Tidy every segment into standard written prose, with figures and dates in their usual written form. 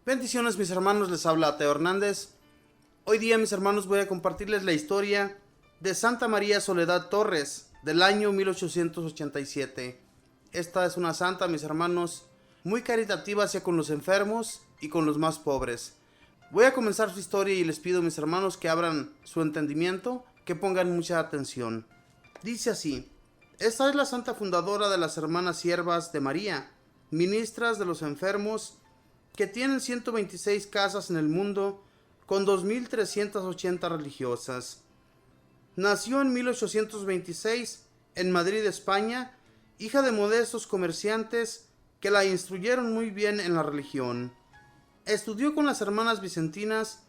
Bendiciones mis hermanos, les habla Teo Hernández. Hoy día mis hermanos voy a compartirles la historia de Santa María Soledad Torres del año 1887. Esta es una santa, mis hermanos, muy caritativa hacia con los enfermos y con los más pobres. Voy a comenzar su historia y les pido mis hermanos que abran su entendimiento, que pongan mucha atención. Dice así: esta es la santa fundadora de las hermanas siervas de María, ministras de los enfermos, que tienen 126 casas en el mundo con 2.380 religiosas. Nació en 1826 en Madrid, España, hija de modestos comerciantes que la instruyeron muy bien en la religión. Estudió con las hermanas vicentinas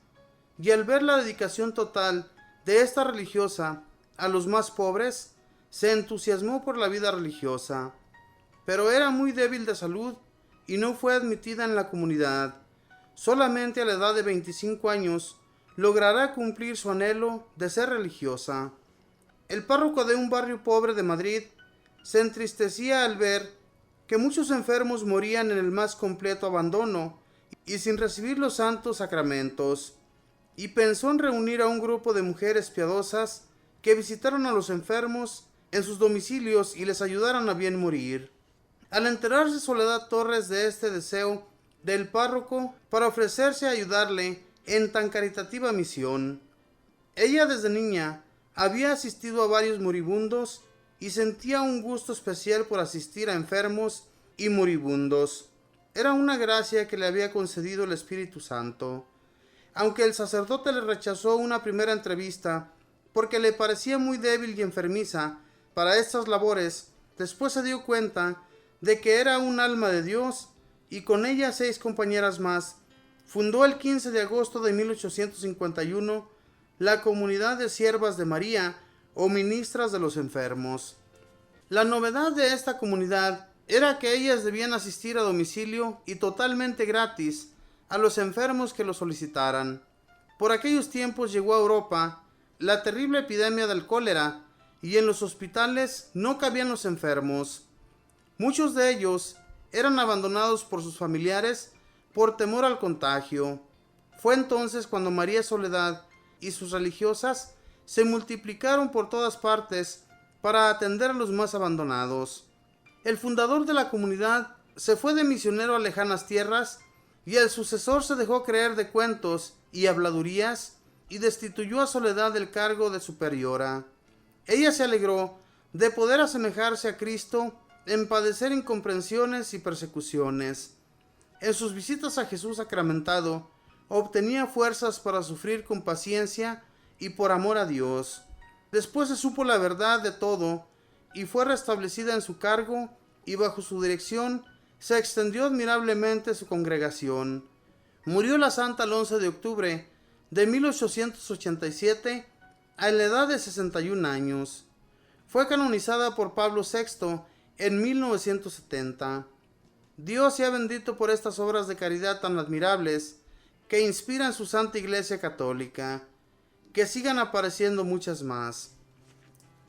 y al ver la dedicación total de esta religiosa a los más pobres, se entusiasmó por la vida religiosa, pero era muy débil de salud y no fue admitida en la comunidad. Solamente a la edad de 25 años logrará cumplir su anhelo de ser religiosa. El párroco de un barrio pobre de Madrid se entristecía al ver que muchos enfermos morían en el más completo abandono y sin recibir los santos sacramentos, y pensó en reunir a un grupo de mujeres piadosas que visitaran a los enfermos en sus domicilios y les ayudaran a bien morir. Al enterarse Soledad Torres de este deseo del párroco para ofrecerse a ayudarle en tan caritativa misión, ella desde niña había asistido a varios moribundos y sentía un gusto especial por asistir a enfermos y moribundos. Era una gracia que le había concedido el Espíritu Santo. Aunque el sacerdote le rechazó una primera entrevista porque le parecía muy débil y enfermiza para estas labores, después se dio cuenta de que era un alma de Dios, y con ella 6 compañeras más, fundó el 15 de agosto de 1851 la Comunidad de Siervas de María o Ministras de los Enfermos. La novedad de esta comunidad era que ellas debían asistir a domicilio y totalmente gratis a los enfermos que lo solicitaran. Por aquellos tiempos llegó a Europa la terrible epidemia del cólera y en los hospitales no cabían los enfermos. Muchos de ellos eran abandonados por sus familiares por temor al contagio. Fue entonces cuando María Soledad y sus religiosas se multiplicaron por todas partes para atender a los más abandonados. El fundador de la comunidad se fue de misionero a lejanas tierras y el sucesor se dejó creer de cuentos y habladurías y destituyó a Soledad del cargo de superiora. Ella se alegró de poder asemejarse a Cristo en padecer incomprensiones y persecuciones. En sus visitas a Jesús sacramentado, obtenía fuerzas para sufrir con paciencia y por amor a Dios. Después se supo la verdad de todo y fue restablecida en su cargo, y bajo su dirección se extendió admirablemente su congregación. Murió la santa el 11 de octubre de 1887 a la edad de 61 años. Fue canonizada por Pablo VI en 1970. Dios sea bendito por estas obras de caridad tan admirables que inspiran su Santa Iglesia Católica. Que sigan apareciendo muchas más.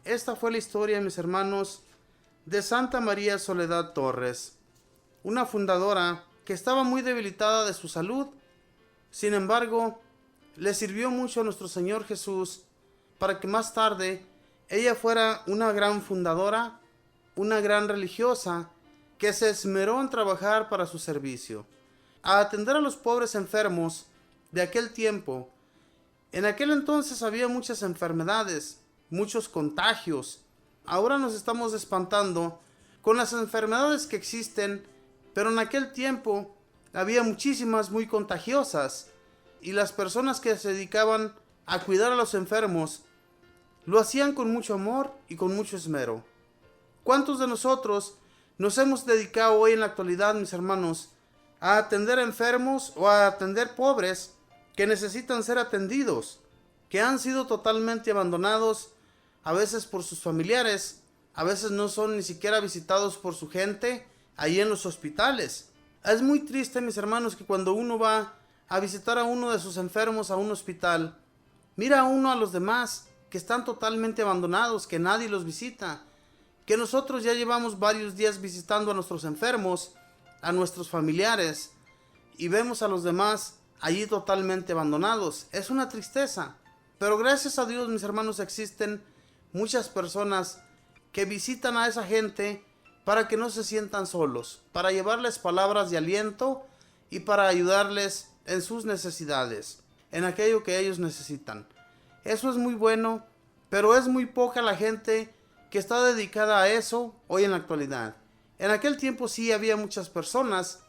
Esta fue la historia, mis hermanos, de Santa María Soledad Torres, una fundadora que estaba muy debilitada de su salud. Sin embargo, le sirvió mucho a nuestro Señor Jesús para que más tarde ella fuera una gran fundadora, una gran religiosa que se esmeró en trabajar para su servicio, a atender a los pobres enfermos de aquel tiempo. En aquel entonces había muchas enfermedades, muchos contagios. Ahora nos estamos espantando con las enfermedades que existen, pero en aquel tiempo había muchísimas muy contagiosas, y las personas que se dedicaban a cuidar a los enfermos lo hacían con mucho amor y con mucho esmero. ¿Cuántos de nosotros nos hemos dedicado hoy en la actualidad, mis hermanos, a atender enfermos o a atender pobres que necesitan ser atendidos, que han sido totalmente abandonados, a veces por sus familiares, a veces no son ni siquiera visitados por su gente ahí en los hospitales? Es muy triste, mis hermanos, que cuando uno va a visitar a uno de sus enfermos a un hospital, mira a uno a los demás que están totalmente abandonados, que nadie los visita, que nosotros ya llevamos varios días visitando a nuestros enfermos, a nuestros familiares, y vemos a los demás allí totalmente abandonados. Es una tristeza. Pero gracias a Dios, mis hermanos, existen muchas personas que visitan a esa gente para que no se sientan solos, para llevarles palabras de aliento y para ayudarles en sus necesidades, en aquello que ellos necesitan. Eso es muy bueno, pero es muy poca la gente que está dedicada a eso hoy en la actualidad. En aquel tiempo sí había muchas personas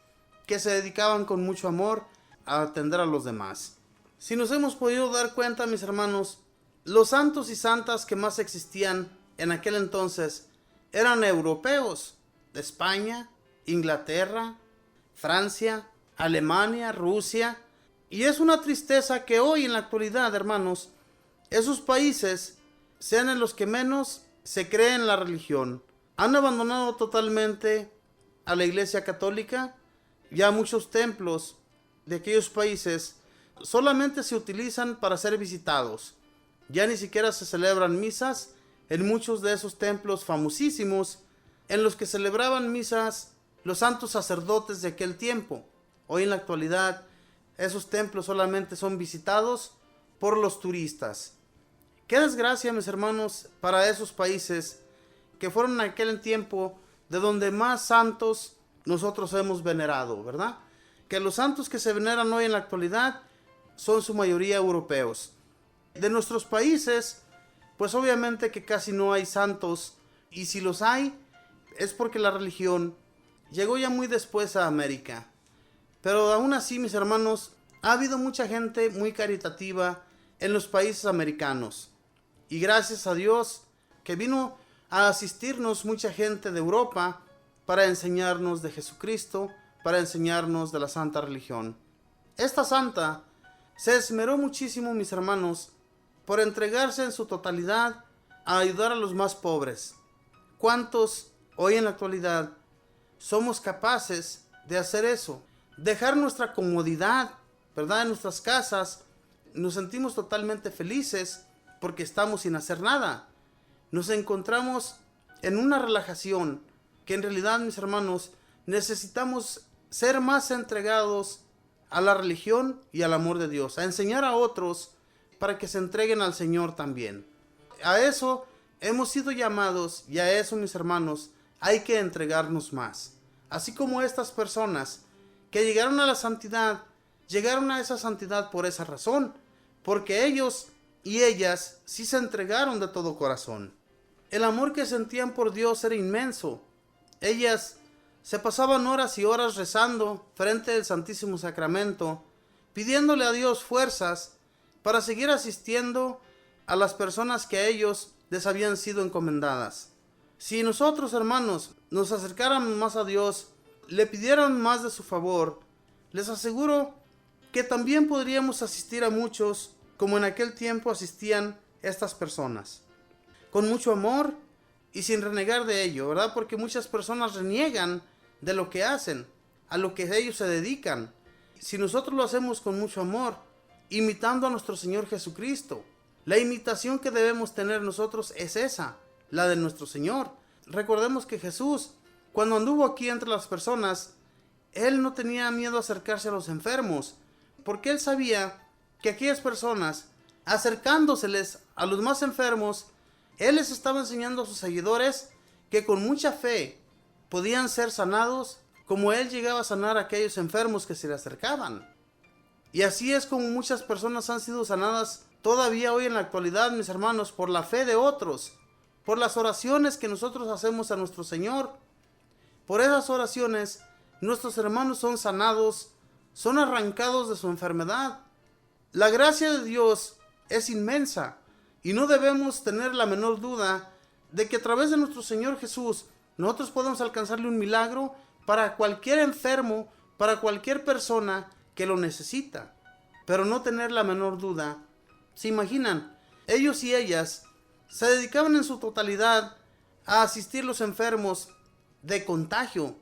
que se dedicaban con mucho amor a atender a los demás. Si nos hemos podido dar cuenta, mis hermanos, los santos y santas que más existían en aquel entonces eran europeos, de España, Inglaterra, Francia, Alemania, Rusia. Y es una tristeza que hoy en la actualidad, hermanos, esos países sean en los que menos se cree en la religión. Han abandonado totalmente a la Iglesia Católica. Ya muchos templos de aquellos países solamente se utilizan para ser visitados. Ya ni siquiera se celebran misas en muchos de esos templos famosísimos en los que celebraban misas los santos sacerdotes de aquel tiempo. Hoy en la actualidad esos templos solamente son visitados por los turistas. Qué desgracia, mis hermanos, para esos países que fueron en aquel tiempo de donde más santos nosotros hemos venerado, ¿verdad? Que los santos que se veneran hoy en la actualidad son su mayoría europeos. De nuestros países, pues obviamente que casi no hay santos, y si los hay, es porque la religión llegó ya muy después a América. Pero aún así, mis hermanos, ha habido mucha gente muy caritativa en los países americanos. Y gracias a Dios que vino a asistirnos mucha gente de Europa para enseñarnos de Jesucristo, para enseñarnos de la santa religión. Esta santa se esmeró muchísimo, mis hermanos, por entregarse en su totalidad a ayudar a los más pobres. ¿Cuántos hoy en la actualidad somos capaces de hacer eso? Dejar nuestra comodidad, ¿verdad? En nuestras casas, nos sentimos totalmente felices porque estamos sin hacer nada. Nos encontramos en una relajación que en realidad, mis hermanos, necesitamos ser más entregados a la religión y al amor de Dios, a enseñar a otros para que se entreguen al Señor también. A eso hemos sido llamados y a eso, mis hermanos, hay que entregarnos más. Así como estas personas que llegaron a la santidad, llegaron a esa santidad por esa razón, porque ellos y ellas sí se entregaron de todo corazón. El amor que sentían por Dios era inmenso. Ellas se pasaban horas y horas rezando frente al Santísimo Sacramento, pidiéndole a Dios fuerzas para seguir asistiendo a las personas que a ellos les habían sido encomendadas. Si nosotros, hermanos, nos acercáramos más a Dios, le pidieran más de su favor, les aseguro que también podríamos asistir a muchos como en aquel tiempo asistían estas personas, con mucho amor y sin renegar de ello, ¿verdad? Porque muchas personas reniegan de lo que hacen, a lo que ellos se dedican. Si nosotros lo hacemos con mucho amor, imitando a nuestro Señor Jesucristo, la imitación que debemos tener nosotros es esa, la de nuestro Señor. Recordemos que Jesús, cuando anduvo aquí entre las personas, Él no tenía miedo a acercarse a los enfermos, porque Él sabía que aquellas personas, acercándoseles a los más enfermos, Él les estaba enseñando a sus seguidores que con mucha fe podían ser sanados, como Él llegaba a sanar a aquellos enfermos que se le acercaban. Y así es como muchas personas han sido sanadas todavía hoy en la actualidad, mis hermanos, por la fe de otros, por las oraciones que nosotros hacemos a nuestro Señor. Por esas oraciones, nuestros hermanos son sanados, son arrancados de su enfermedad. La gracia de Dios es inmensa y no debemos tener la menor duda de que a través de nuestro Señor Jesús nosotros podemos alcanzarle un milagro para cualquier enfermo, para cualquier persona que lo necesita. Pero no tener la menor duda. ¿Se imaginan? Ellos y ellas se dedicaban en su totalidad a asistir a los enfermos de contagio.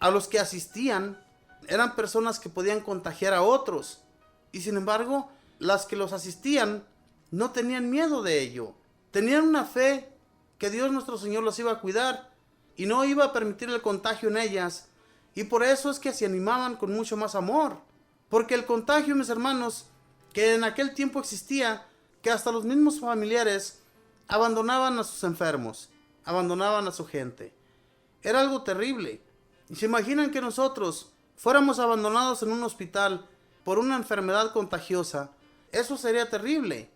A los que asistían eran personas que podían contagiar a otros. Y sin embargo, las que los asistían no tenían miedo de ello. Tenían una fe que Dios nuestro Señor los iba a cuidar y no iba a permitir el contagio en ellas, Y por eso es que se animaban con mucho más amor. Porque el contagio, mis hermanos, que en aquel tiempo existía, que hasta los mismos familiares abandonaban a sus enfermos, abandonaban a su gente. Era algo terrible. ¿Y se imaginan que nosotros fuéramos abandonados en un hospital por una enfermedad contagiosa? Eso sería terrible.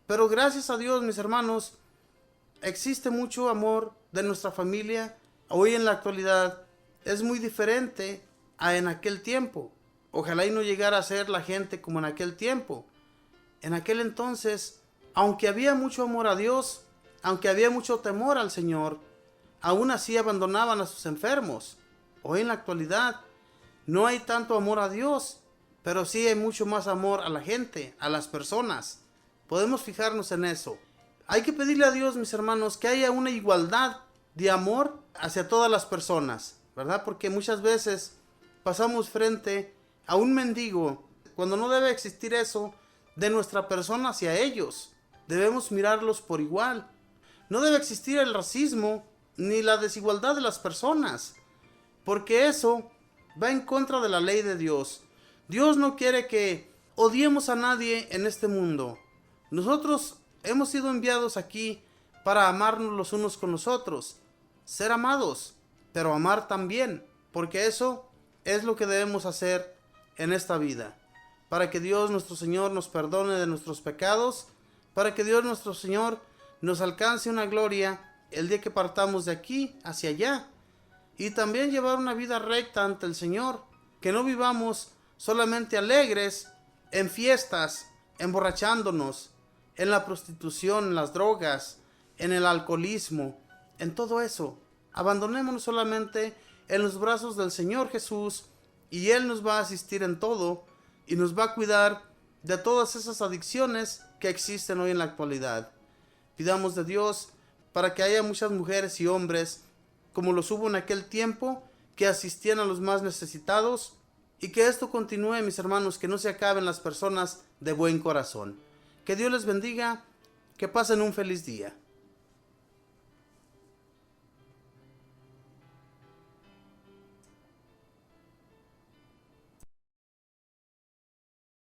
Pero gracias a Dios, mis hermanos, existe mucho amor de nuestra familia. Hoy en la actualidad es muy diferente a en aquel tiempo. Ojalá y no llegara a ser la gente como en aquel tiempo. En aquel entonces, aunque había mucho amor a Dios, aunque había mucho temor al Señor, aún así abandonaban a sus enfermos. Hoy en la actualidad no hay tanto amor a Dios, pero sí hay mucho más amor a la gente, a las personas. Podemos fijarnos en eso. Hay que pedirle a Dios, mis hermanos, que haya una igualdad de amor hacia todas las personas, ¿verdad? Porque muchas veces pasamos frente a un mendigo cuando no debe existir eso de nuestra persona hacia ellos. Debemos mirarlos por igual. No debe existir el racismo ni la desigualdad de las personas, porque eso va en contra de la ley de Dios. Dios no quiere que odiemos a nadie en este mundo. Nosotros hemos sido enviados aquí para amarnos los unos con los otros, ser amados, pero amar también, porque eso es lo que debemos hacer en esta vida, para que Dios nuestro Señor nos perdone de nuestros pecados, para que Dios nuestro Señor nos alcance una gloria el día que partamos de aquí hacia allá, y también llevar una vida recta ante el Señor, que no vivamos solamente alegres en fiestas, emborrachándonos, en la prostitución, en las drogas, en el alcoholismo, en todo eso. Abandonémonos solamente en los brazos del Señor Jesús, y Él nos va a asistir en todo y nos va a cuidar de todas esas adicciones que existen hoy en la actualidad. Pidamos de Dios para que haya muchas mujeres y hombres, como los hubo en aquel tiempo, que asistían a los más necesitados, y que esto continúe, mis hermanos, que no se acaben las personas de buen corazón. Que Dios les bendiga, que pasen un feliz día.